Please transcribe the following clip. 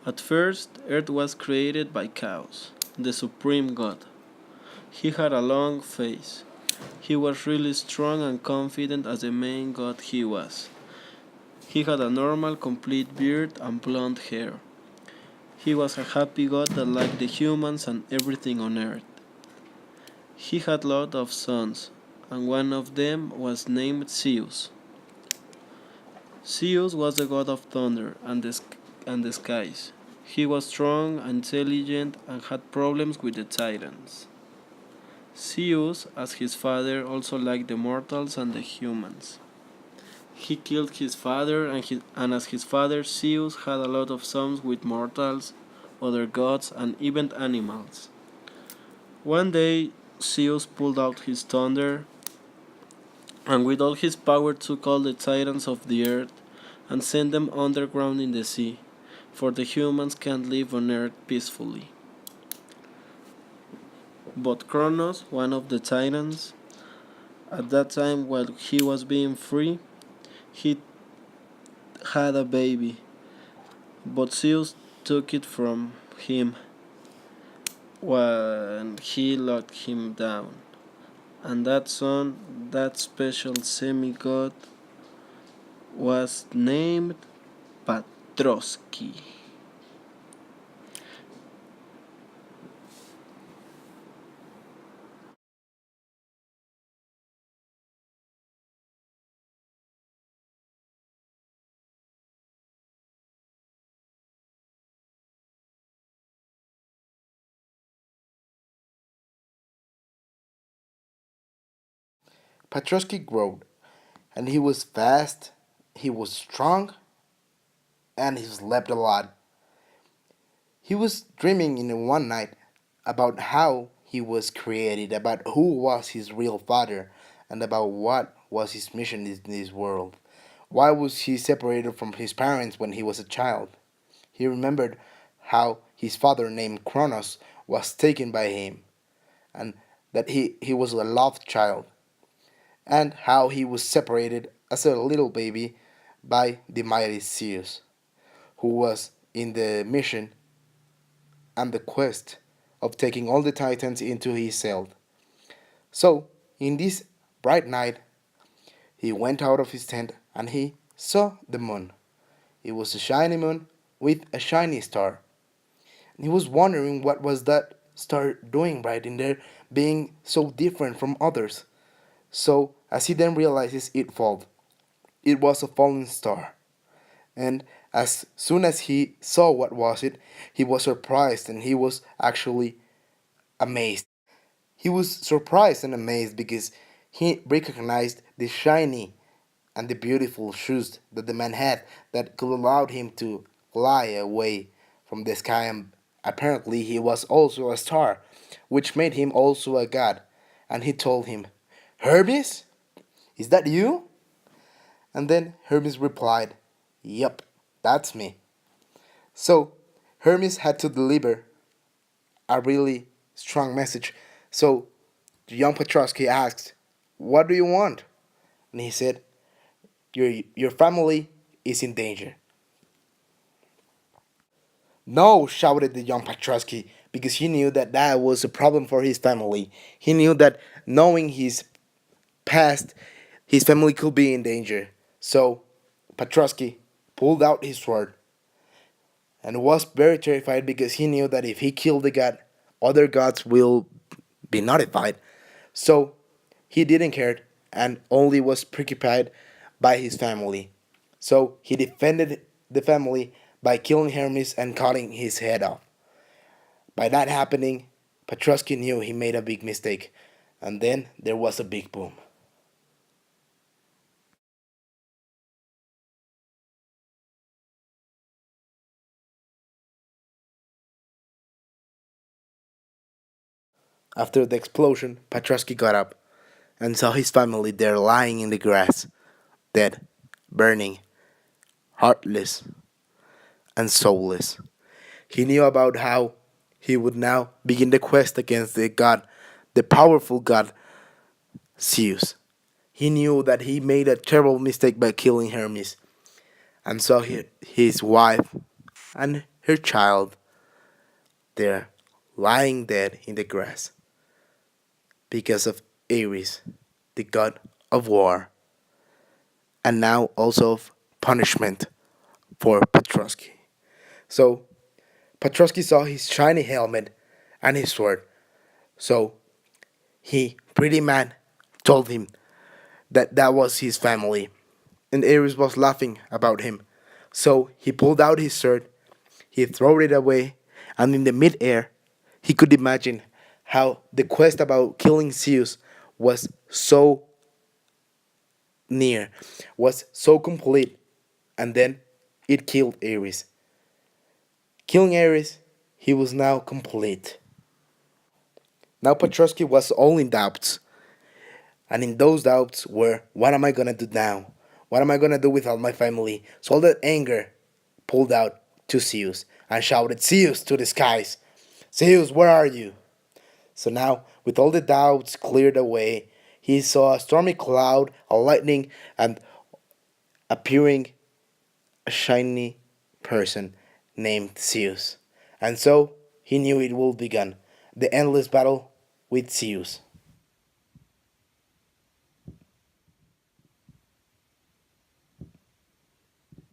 At first, Earth was created by Chaos, the supreme god. He had a long face. He was really strong and confident as the main god he was. He had a normal, complete beard and blonde hair. He was a happy god that liked the humans and everything on Earth. He had lots of sons, and one of them was named Zeus. Zeus was the god of thunder and the skies. He was strong, intelligent, and had problems with the titans. Zeus, as his father, also liked the mortals and the humans. He killed his father, and as his father, Zeus had a lot of sons with mortals, other gods, and even animals. One day, Zeus pulled out his thunder, and with all his power took all the titans of the earth and sent them underground in the sea, for the humans can't live on earth peacefully. But Kronos, one of the titans, at that time while he was being free, he had a baby, but Zeus took it from him when he locked him down. And that son, that special semi-god, was named Patroski. Patrosky grew, and he was fast, he was strong, and he slept a lot. He was dreaming in one night about how he was created, about who was his real father, and about what was his mission in this world. Why was he separated from his parents when he was a child? He remembered how his father, named Kronos, was taken by him, and that he was a loved child, and how he was separated as a little baby by the mighty Zeus, who was in the mission and the quest of taking all the Titans into his cell. So, in this bright night, he went out of his tent and he saw the moon. It was a shiny moon with a shiny star. And he was wondering what was that star doing right in there, being so different from others. So, as he then realizes it was a fallen star. And as soon as he saw what was it, he was surprised and he was actually amazed. He was surprised and amazed because he recognized the shiny and the beautiful shoes that the man had that could allow him to fly away from the sky, and apparently he was also a star, which made him also a god. And he told him, Hermes, is that you? And then Hermes replied, Yep, that's me. So Hermes had to deliver a really strong message. So young Petrovsky asked, What do you want? And he said, Your family is in danger. No, shouted the young Petrovsky, because he knew that that was a problem for his family. He knew that knowing his past, his family could be in danger. So Petrovsky pulled out his sword and was very terrified because he knew that if he killed the god, other gods will be notified. So he didn't care and only was preoccupied by his family. So he defended the family by killing Hermes and cutting his head off. By that happening, Petrovsky knew he made a big mistake, and then there was a big boom. After the explosion, Petrovsky got up and saw his family there lying in the grass, dead, burning, heartless, and soulless. He knew about how he would now begin the quest against the god, the powerful god Zeus. He knew that he made a terrible mistake by killing Hermes, and saw his wife and her child there, lying dead in the grass because of Ares, the god of war, and now also of punishment for Petrovsky. So Petrovsky saw his shiny helmet and his sword. So he, pretty man, told him that that was his family, and Ares was laughing about him. So he pulled out his sword, he threw it away, and in the midair, he could imagine how the quest about killing Zeus was so near, was so complete, and then it killed Ares. Killing Ares, he was now complete. Now Petrovsky was all in doubts, and in those doubts were, what am I gonna do now? What am I gonna do without my family? So all that anger pulled out to Zeus and shouted, Zeus, to the skies. Zeus, where are you? So now, with all the doubts cleared away, he saw a stormy cloud, a lightning, and appearing a shiny person named Zeus. And so he knew it would begin the endless battle with Zeus.